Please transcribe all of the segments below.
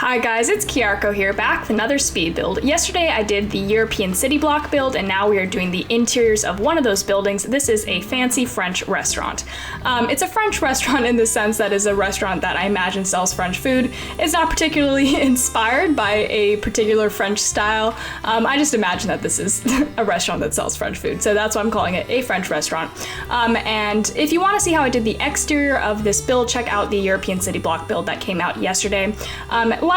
Hi guys, it's Kiarko here, back with another speed build. Yesterday I did the European city block build, and now we are doing the interiors of one of those buildings. This is a fancy French restaurant. It's a French restaurant in the sense that it's a restaurant that I imagine sells French food. It's not particularly inspired by a particular French style. I just imagine that this is a restaurant that sells French food, so that's why I'm calling it a French restaurant. And if you want to see how I did the exterior of this build, check out the European city block build that came out yesterday.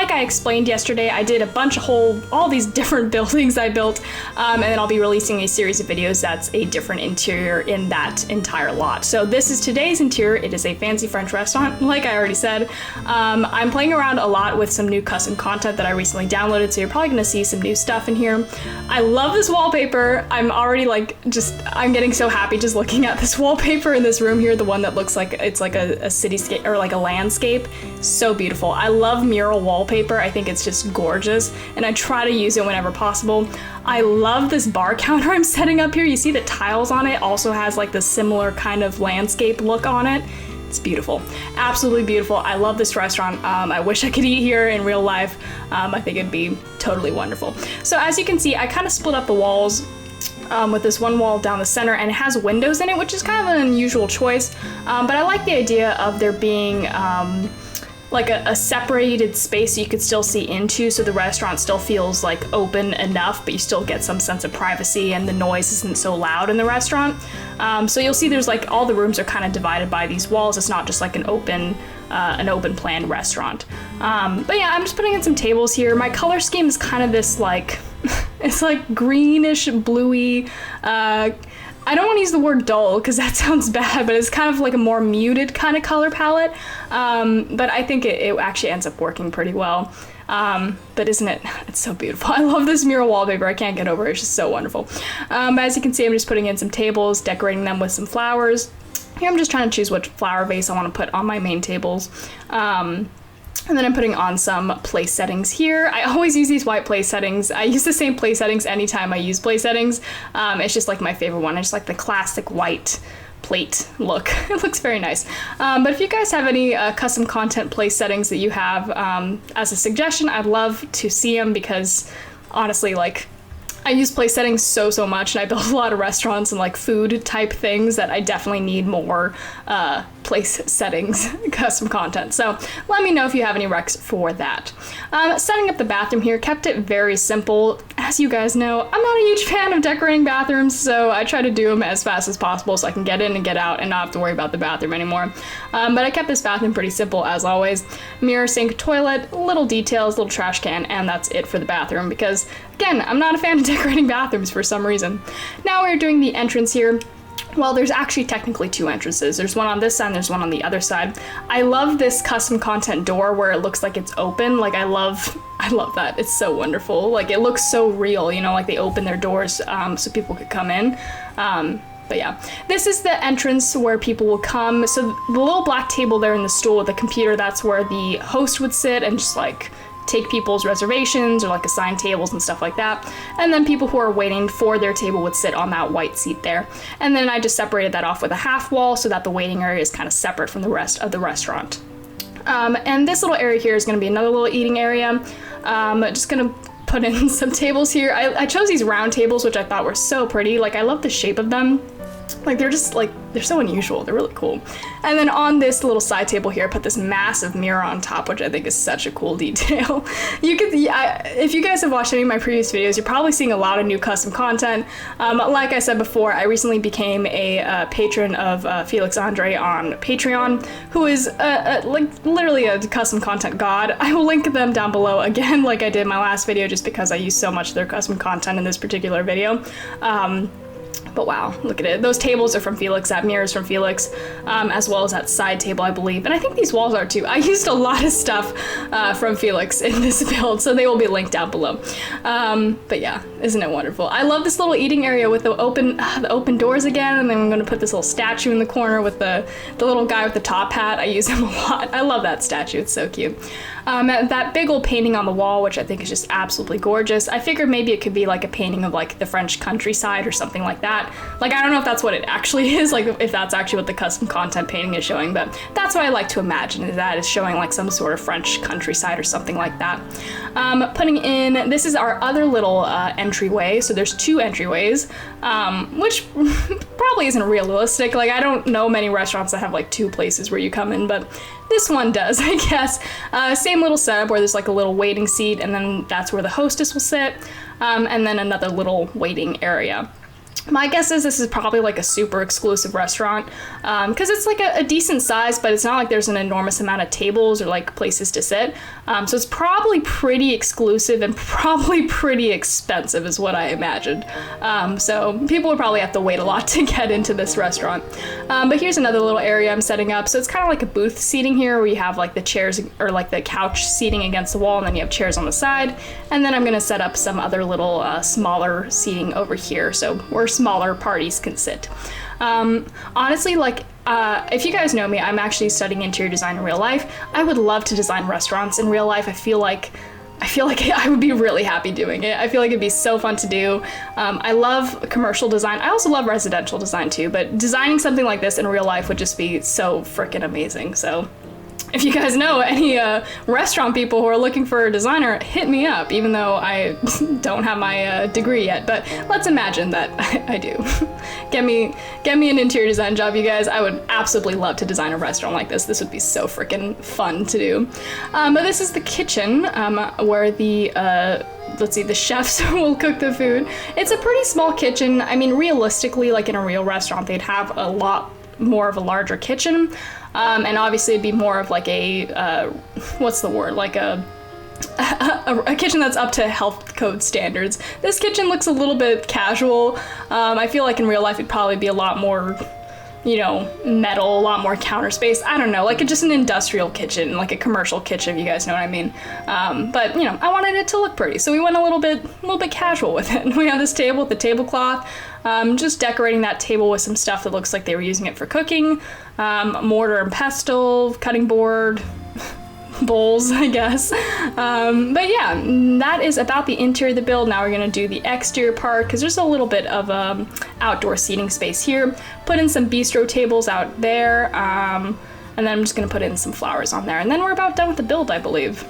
Like I explained yesterday, I did a bunch of all these different buildings I built, and then I'll be releasing a series of videos that's a different interior in that entire lot. So this is today's interior. It is a fancy French restaurant, like I already said. I'm playing around a lot with some new custom content that I recently downloaded, so you're probably gonna see some new stuff in here. I love this wallpaper. I'm already I'm getting so happy just looking at this wallpaper in this room here, the one that looks like it's like a cityscape or like a landscape. So beautiful. I love mural wallpaper. I think it's just gorgeous, and I try to use it whenever possible. I love this bar counter I'm setting up here. You see the tiles on it also has like the similar kind of landscape look on it. It's beautiful, absolutely beautiful. I love this restaurant. I wish I could eat here in real life. I think it'd be totally wonderful. So as you can see, I kind of split up the walls with this one wall down the center, and it has windows in it, which is kind of an unusual choice, but I like the idea of there being like a separated space you could still see into, so the restaurant still feels like open enough, but you still get some sense of privacy and the noise isn't so loud in the restaurant. So you'll see there's like all the rooms are kind of divided by these walls. It's not just like an open plan restaurant. But yeah, I'm just putting in some tables here. My color scheme is kind of this like, it's like greenish, bluey, I don't want to use the word dull because that sounds bad, but it's kind of like a more muted kind of color palette. But I think it actually ends up working pretty well. But isn't it? It's so beautiful. I love this mural wallpaper. I can't get over it. It's just so wonderful. But as you can see, I'm just putting in some tables, decorating them with some flowers. Here I'm just trying to choose which flower vase I want to put on my main tables. And then I'm putting on some place settings here. I always use these white place settings. I use the same place settings anytime I use place settings. It's just like my favorite one. I just like the classic white plate look. It looks very nice. But if you guys have any custom content place settings that you have as a suggestion, I'd love to see them, because honestly, like, I use place settings so much, and I build a lot of restaurants and like food type things that I definitely need more place settings custom content. So let me know if you have any recs for that. Setting up the bathroom here, kept it very simple. As you guys know, I'm not a huge fan of decorating bathrooms, so I try to do them as fast as possible so I can get in and get out and not have to worry about the bathroom anymore. But I kept this bathroom pretty simple as always. Mirror, sink, toilet, little details, little trash can, and that's it for the bathroom, because again, I'm not a fan of decorating bathrooms for some reason. Now we're doing the entrance here. Well, there's actually technically two entrances. There's one on this side and there's one on the other side. I love this custom content door where it looks like it's open. Like I love that. It's so wonderful. Like it looks so real, you know, like they open their doors so people could come in. But yeah, this is the entrance where people will come. So the little black table there in the stool with the computer, that's where the host would sit and just like take people's reservations or like assign tables and stuff like that. And then people who are waiting for their table would sit on that white seat there. And then I just separated that off with a half wall so that the waiting area is kind of separate from the rest of the restaurant. And this little area here is going to be another little eating area. Just going to put in some tables here. I chose these round tables, which I thought were so pretty. Like I love the shape of them. Like they're just like, they're so unusual. They're really cool. And then on this little side table here, I put this massive mirror on top, which I think is such a cool detail. You could, if you guys have watched any of my previous videos, you're probably seeing a lot of new custom content. Like I said before, I recently became a patron of Felix Andre on Patreon, who is like literally a custom content god. I will link them down below again, like I did in my last video, just because I use so much of their custom content in this particular video. But wow, look at it. Those tables are from Felix, that mirror is from Felix, as well as that side table, I believe. And I think these walls are too. I used a lot of stuff from Felix in this build, so they will be linked down below. But yeah, isn't it wonderful? I love this little eating area with the open doors again, and then I'm gonna put this little statue in the corner with the little guy with the top hat. I use him a lot. I love that statue, it's so cute. That big old painting on the wall, which I think is just absolutely gorgeous. I figured maybe it could be like a painting of like the French countryside or something like that. that. Like, I don't know if that's what it actually is, like if that's actually what the custom content painting is showing, but that's what I like to imagine, is that it's showing like some sort of French countryside or something like that. Putting in, this is our other little entryway. So there's 2 entryways, which probably isn't realistic. Like, I don't know many restaurants that have like 2 places where you come in, but this one does, I guess. Same little setup where there's like a little waiting seat, and then that's where the hostess will sit, and then another little waiting area. My guess is this is probably like a super exclusive restaurant, because it's like a decent size, but it's not like there's an enormous amount of tables or like places to sit. So it's probably pretty exclusive and probably pretty expensive is what I imagined. So people would probably have to wait a lot to get into this restaurant. But here's another little area I'm setting up. So it's kind of like a booth seating here, where you have like the chairs or like the couch seating against the wall, and then you have chairs on the side. And then I'm gonna set up some other little smaller seating over here, so where smaller parties can sit. Honestly, like, if you guys know me, I'm actually studying interior design in real life. I would love to design restaurants in real life. I feel like I would be really happy doing it. I feel like it'd be so fun to do. I love commercial design. I also love residential design too, but designing something like this in real life would just be so freaking amazing. So if you guys know any restaurant people who are looking for a designer, hit me up, even though I don't have my degree yet, but let's imagine that I do. Get me an interior design job, you guys. I would absolutely love to design a restaurant like this. This would be so freaking fun to do. But this is the kitchen, where the let's see, the chefs will cook the food. It's a pretty small kitchen. I mean, realistically, like in a real restaurant, they'd have a lot more of a larger kitchen. And obviously it'd be more of like a, what's the word? Like a kitchen that's up to health code standards. This kitchen looks a little bit casual. I feel like in real life it'd probably be a lot more, you know, metal, a lot more counter space. I don't know, like just an industrial kitchen, like a commercial kitchen, if you guys know what I mean. But you know, I wanted it to look pretty, so we went a little bit casual with it. We have this table with the tablecloth, just decorating that table with some stuff that looks like they were using it for cooking. Mortar and pestle, cutting board, bowls, I guess. But yeah, that is about the interior of the build. Now we're gonna do the exterior part, because there's a little bit of outdoor seating space here. Put in some bistro tables out there, and then I'm just gonna put in some flowers on there, and then we're about done with the build, I believe.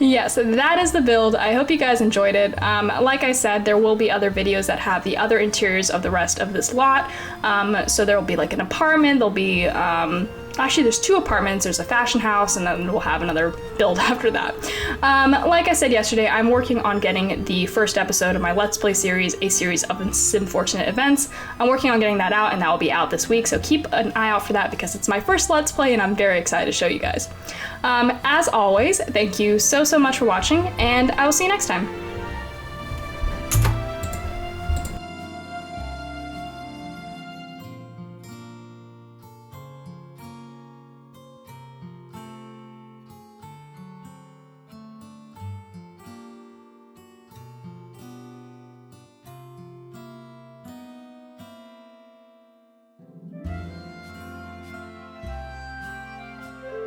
Yeah, so that is the build. I hope you guys enjoyed it. Like I said, there will be other videos that have the other interiors of the rest of this lot. So there will be like an apartment, there'll be, actually there's 2 apartments, there's a fashion house, and then we'll have another build after that. Like I said yesterday, I'm working on getting the first episode of my Let's Play series, a series of Simfortunate Events. I'm working on getting that out, and that will be out this week, so keep an eye out for that, because it's my first Let's Play, and I'm very excited to show you guys. As always, thank you so much for watching, and I will see you next time.